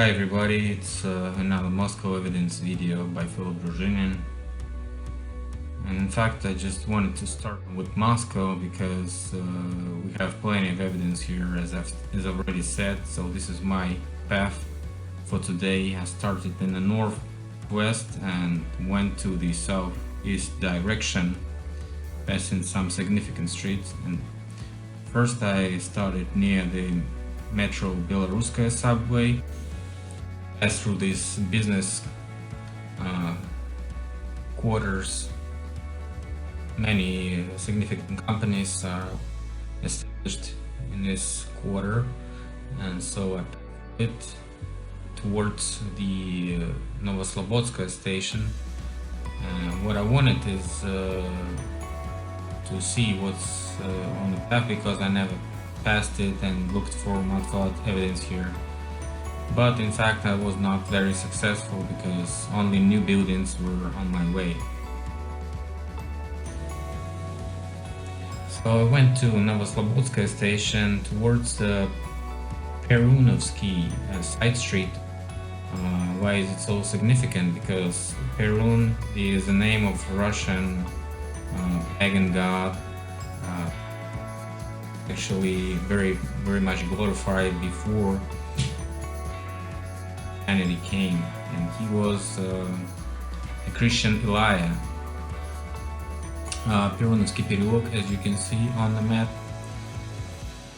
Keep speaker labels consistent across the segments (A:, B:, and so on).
A: Hi everybody, it's another Moscow evidence video by Philipp Druzhinin. And in fact, I just wanted to start with Moscow because we have plenty of evidence here, as I've already said. So this is my path for today. I started in the northwest and went to the southeast direction, passing some significant streets. And first I started near the Metro Belaruskaya subway, passed through this business quarters. Many significant companies are established in this quarter, and so I passed towards the Novoslobodskaya station. What I wanted is to see what's on the path, because I never passed it and looked for mud-colored evidence here. But in fact I was not very successful because only new buildings were on my way. So I went to Novoslobodskaya station towards the Perunovsky side street. Why is it so significant? Because Perun is the name of Russian pagan god, actually very much glorified before Christianity came, and he was a Christian Elijah. Perunovsky переулок, as you can see on the map.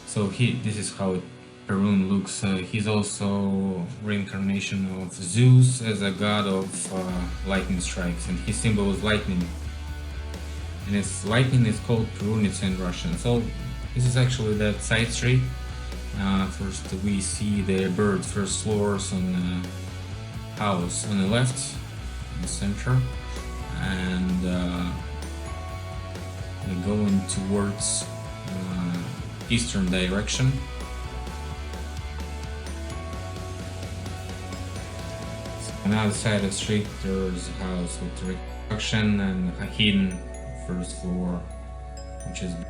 A: So this is how Perun looks. He's also reincarnation of Zeus as a god of lightning strikes, and his symbol is lightning. And its lightning is called Perunitsa in Russian. So this is actually that side street. First we see the bird first floors on the house on the left, in the center, and we're going towards eastern direction. So on the other side of the street there's a house with reconstruction and a hidden first floor, which is on the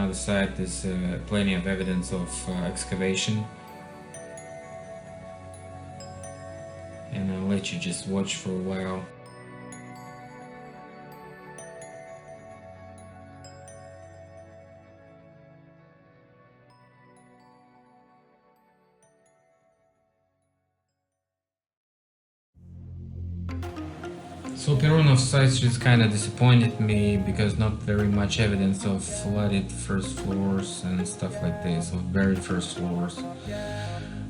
A: other side. There's plenty of evidence of excavation, and I'll let you just watch for a while. So Perunov side streets kind of disappointed me because not very much evidence of flooded first floors and stuff like this, or buried first floors.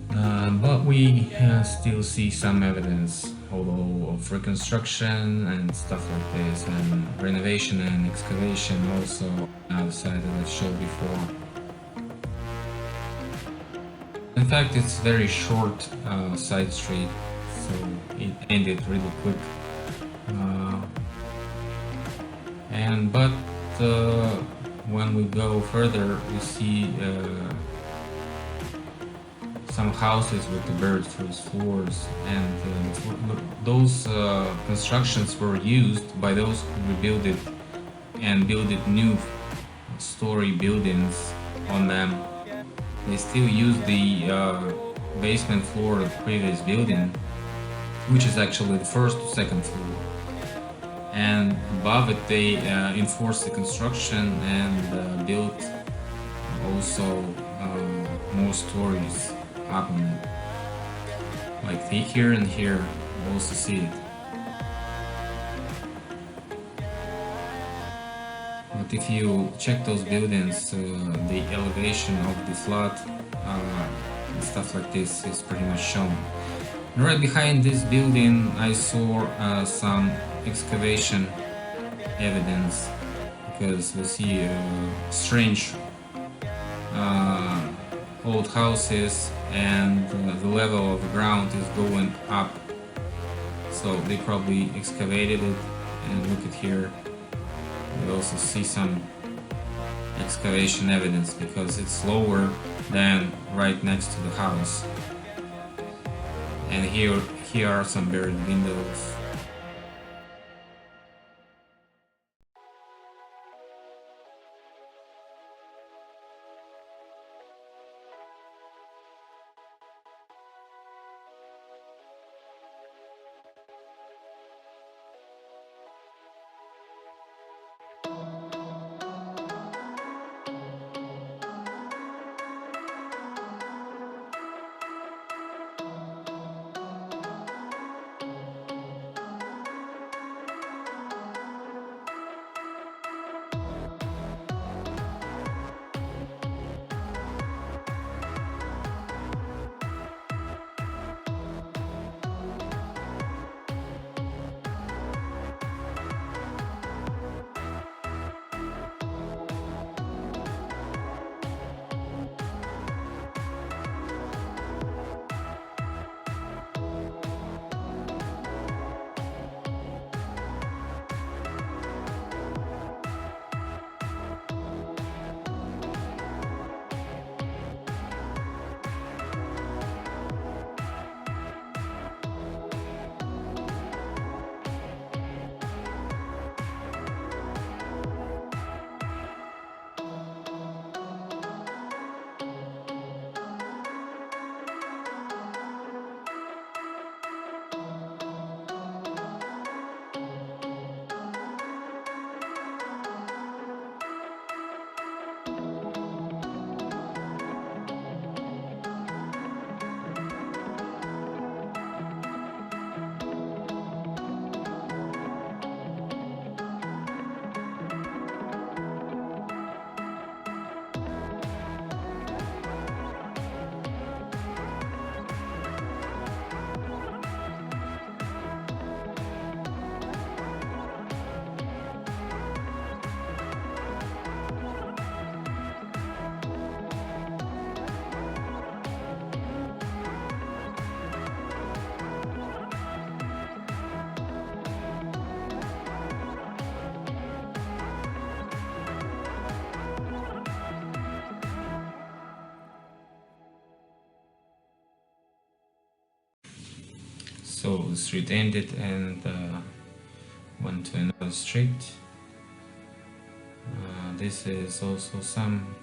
A: But we still see some evidence, although of reconstruction and stuff like this, and renovation and excavation also on the other side that I showed before. In fact, it's very short side street, so it ended really quick. But when we go further, we see some houses with the bird first floors, and those constructions were used by those who rebuilt it and built new story buildings on them. They still use the basement floor of the previous building, which is actually the first to second floor. And above it they enforced the construction and built also more stories up on it. Like here and here, you also see it. But if you check those buildings, the elevation of the flood and stuff like this is pretty much shown. And right behind this building I saw some excavation evidence, because we see strange old houses, and the level of the ground is going up, so they probably excavated it. And look at here, we also see some excavation evidence because it's lower than right next to the house. And here are some buried windows. So the street ended and went to another street. This is also some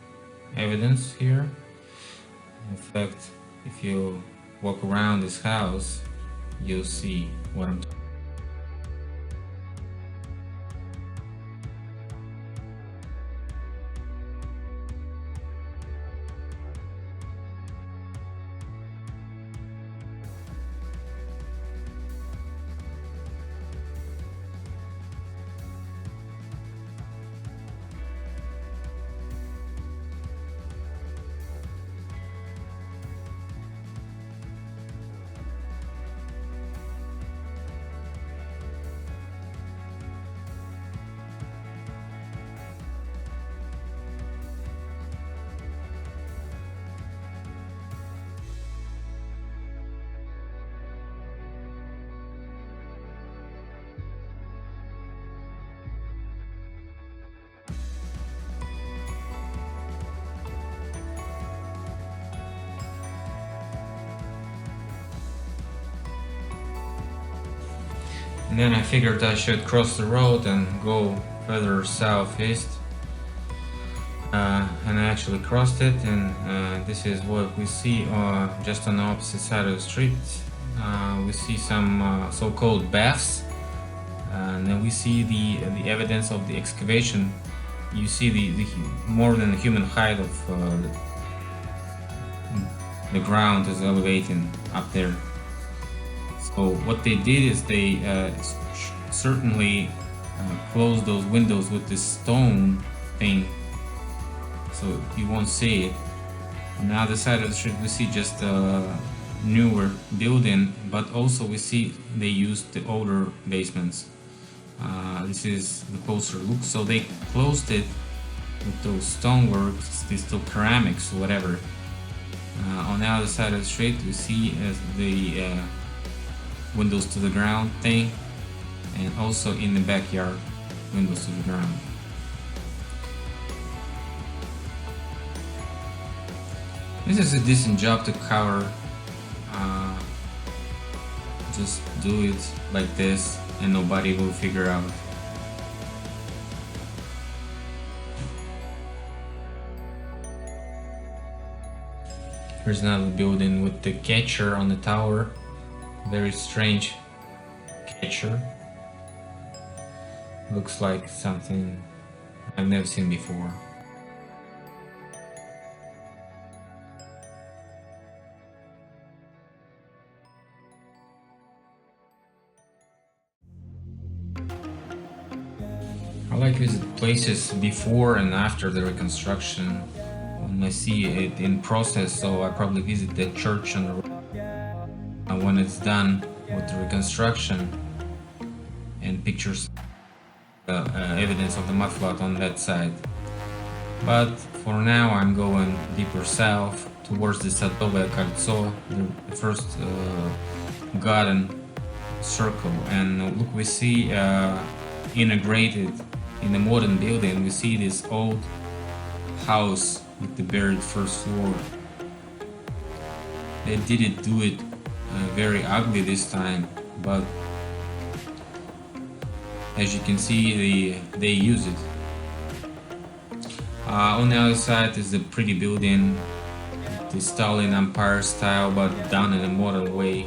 A: evidence here. In fact, if you walk around this house, you'll see what I'm talking about. And then I figured I should cross the road and go further southeast. And I actually crossed it, and this is what we see just on the opposite side of the street. We see some so-called baths, and then we see the evidence of the excavation. You see the more than the human height of the ground is elevating up there. So what they did is they certainly closed those windows with this stone thing, so you won't see it. On the other side of the street we see just a newer building, but also we see they used the older basements. This is the closer look. So they closed it with those stoneworks, these still ceramics, whatever. On the other side of the street we see the windows to the ground thing, and also in the backyard, windows to the ground. This is a decent job to cover. Just do it like this and nobody will figure out. Here's another building with the catcher on the tower. Very strange catcher. Looks like something I've never seen before. I like visit places before and after the reconstruction when I see it in process, so I probably visit the church on the road when it's done with the reconstruction, and pictures evidence of the mudflat on that side. But for now I'm going deeper south towards the Sadovaya Koltso, the first garden circle, and look, we see integrated in the modern building, we see this old house with the buried first floor. They didn't do it very ugly this time, but as you can see, they use it. On the other side is the pretty building, the Stalin Empire style, but done in a modern way.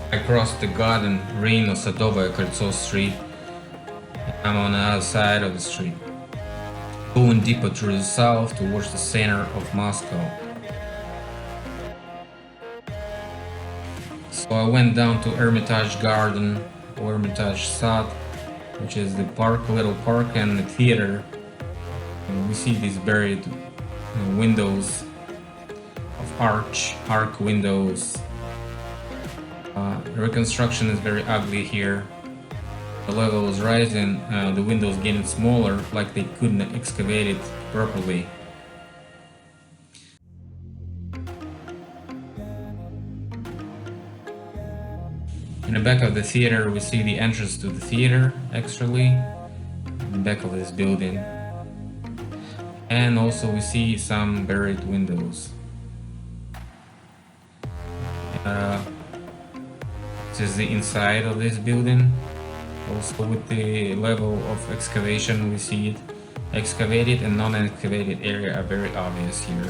A: I crossed the garden ring of Sadovaya Koltso Street. I'm on the other side of the street, going deeper to the south towards the center of Moscow. So I went down to Hermitage Garden, or Hermitage Sad, which is the park, little park, and the theater. And we see these buried windows of arc windows. The reconstruction is very ugly here. the level was rising, the windows getting smaller, like they couldn't excavate it properly. In the back of the theater, we see the entrance to the theater, actually, in the back of this building. And also we see some buried windows. This is the inside of this building. Also with the level of excavation, we see it. Excavated and non-excavated area are very obvious here.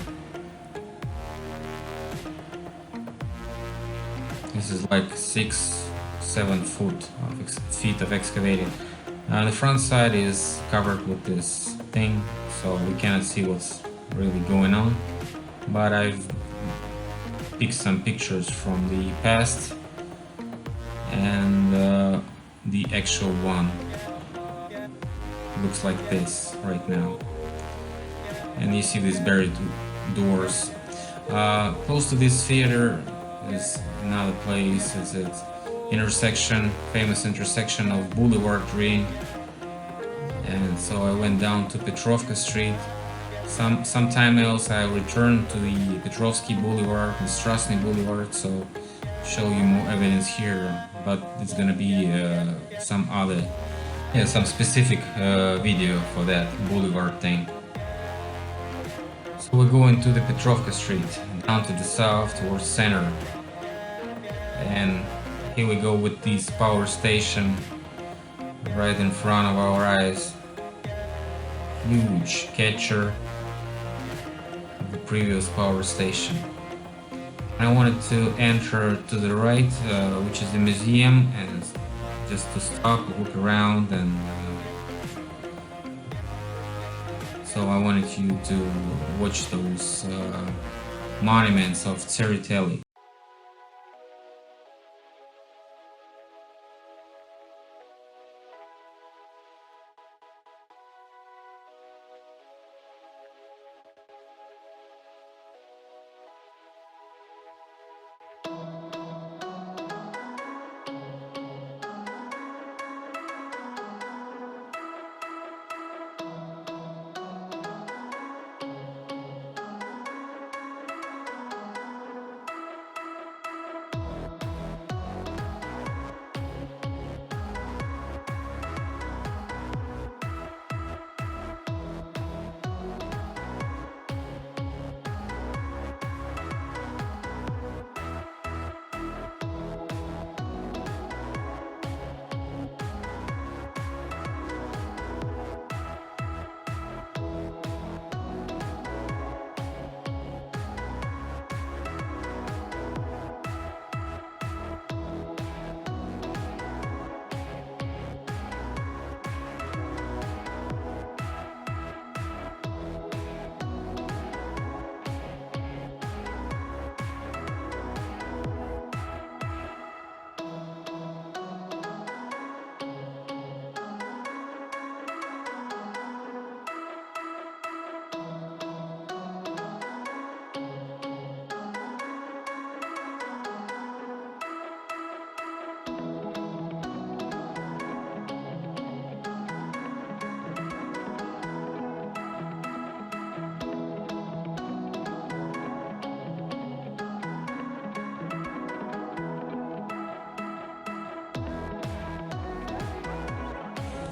A: This is like 6-7 feet of excavated. The front side is covered with this thing, so we cannot see what's really going on. But I've picked some pictures from the past and the actual one looks like this right now. And you see these buried doors. Close to this theater is another place. It's an intersection, famous intersection of Boulevard Druzhinin. And so I went down to Petrovka Street. Sometime else I returned to the Petrovsky Boulevard and Druzhinin Boulevard, so show you more evidence here, but it's gonna be some specific video for that boulevard thing. So we're going to the Petrovka Street, down to the south towards center. And here we go with this power station right in front of our eyes. Huge catcher of the previous power station. I wanted to enter to the right, which is the museum, and just to stop, look around, and so I wanted you to watch those monuments of Tsereteli.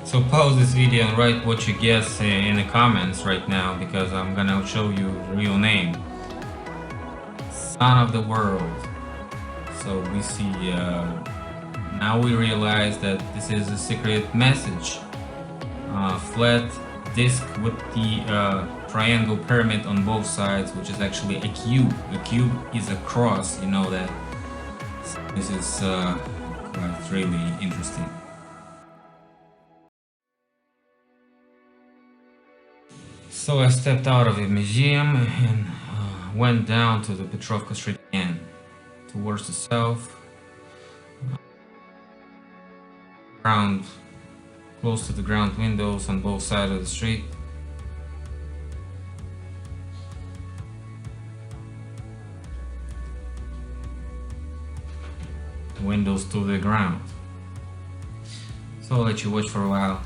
A: So pause this video and write what you guess in the comments right now, because I'm gonna show you the real name. Son of the World. So we see, now we realize that this is a secret message. Flat disc with the triangle pyramid on both sides, which is actually a cube. A cube is a cross, you know that. So this is quite really interesting. So I stepped out of the museum and went down to the Petrovka Street again, towards the south, close to the ground windows on both sides of the street. Windows to the ground. So I'll let you watch for a while.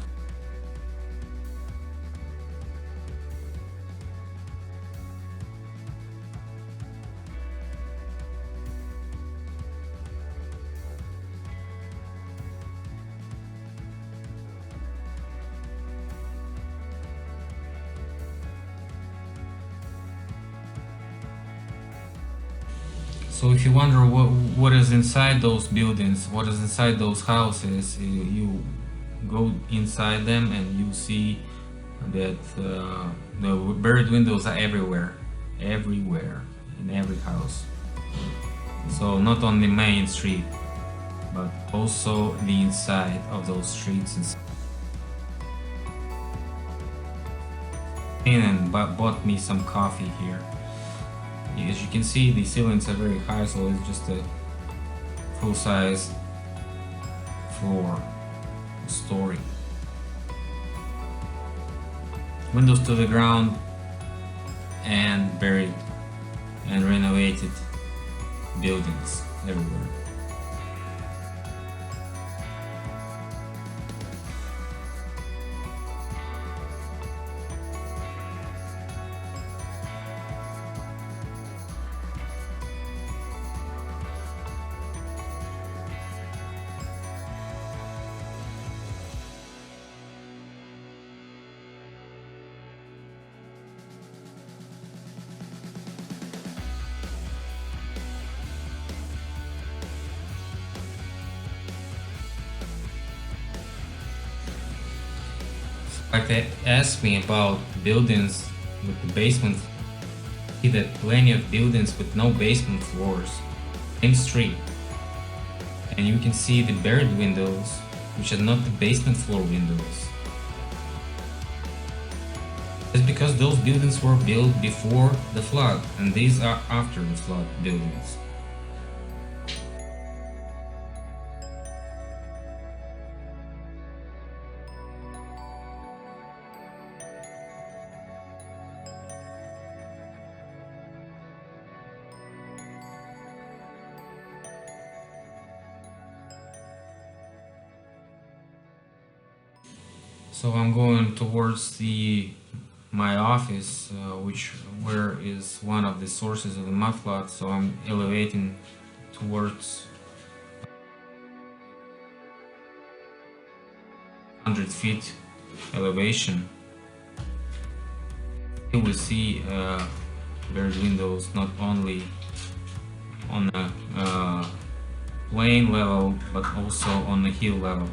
A: So if you wonder what is inside those buildings, what is inside those houses, you go inside them and you see that the buried windows are everywhere, everywhere, in every house. So not on the main street, but also the inside of those streets. And bought me some coffee here. As you can see, the ceilings are very high, so it's just a full-size floor story. Windows to the ground and buried and renovated buildings everywhere. Like they asked me about buildings with the basement. See that plenty of buildings with no basement floors, same street, and you can see the buried windows, which are not the basement floor windows. It's because those buildings were built before the flood, and these are after the flood buildings. So I'm going towards my office, where is one of the sources of the mud flood. So I'm elevating towards 100 feet elevation. Here we see buried windows not only on a plain level but also on the hill level.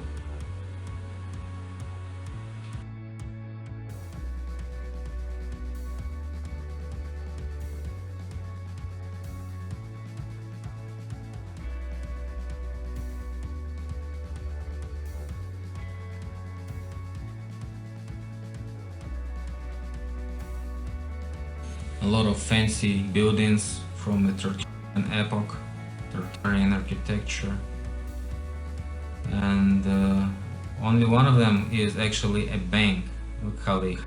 A: A lot of fancy buildings from the Druzhinin epoch, Druzhinin architecture, and only one of them is actually a bank. Look how they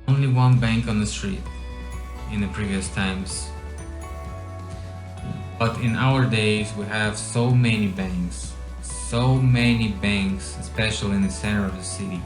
A: only one bank on the street in the previous times. But in our days we have so many banks, especially in the center of the city.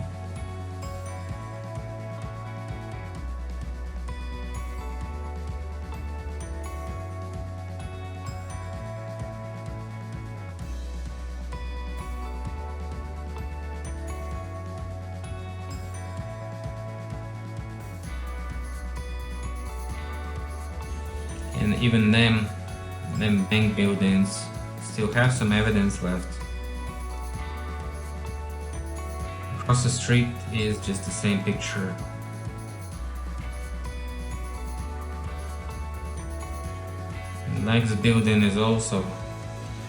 A: And even them bank buildings still have some evidence left. Across the street is just the same picture. The next building is also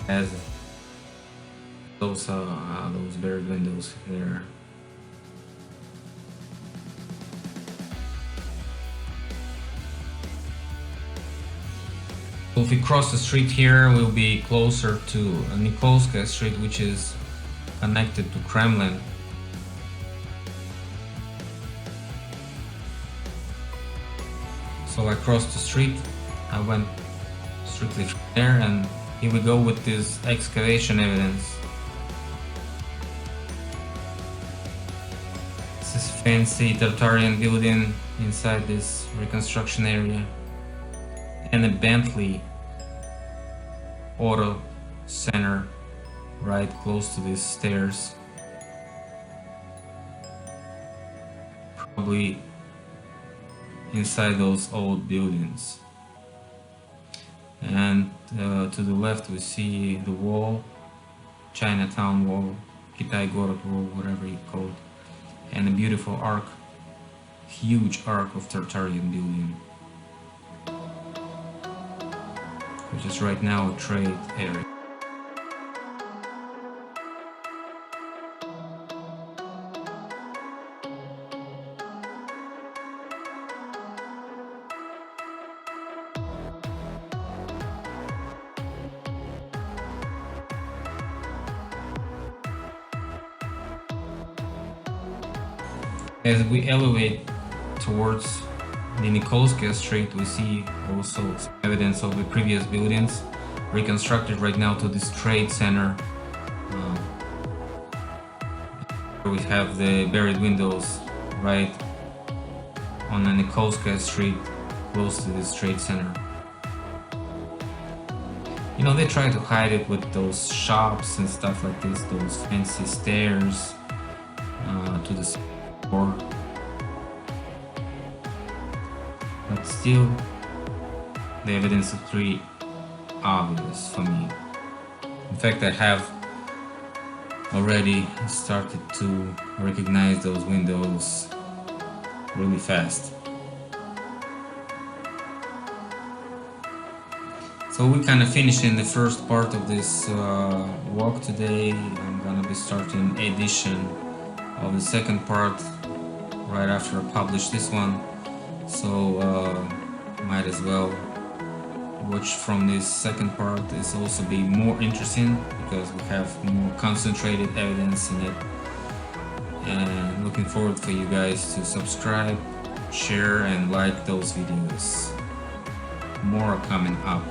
A: has those buried windows there. So if we cross the street here, we'll be closer to Nikolskaya Street, which is connected to Kremlin. So I crossed the street, I went strictly from there. And here we go with this excavation evidence. This is fancy Tartarian building inside this reconstruction area, and a Bentley auto center right close to these stairs. Probably inside those old buildings. And to the left we see the wall, Chinatown wall, Kitai Gorod wall, whatever you call it, and a beautiful arc, huge arc of Tartarian building, which is right now a trade area. As we elevate towards the Nikolskaya Street, we see also evidence of the previous buildings reconstructed right now to this trade center. We have the buried windows right on the Nikolskaya Street, close to this trade center. You know, they try to hide it with those shops and stuff like this, those fancy stairs to the floor. But still, the evidence is pretty obvious for me. In fact, I have already started to recognize those windows really fast. So we kind of finishing the first part of this walk today. I'm gonna be starting edition of the second part right after I publish this one. So might as well watch from this second part. This also be more interesting because we have more concentrated evidence in it. And looking forward for you guys to subscribe, share and like those videos. More are coming up.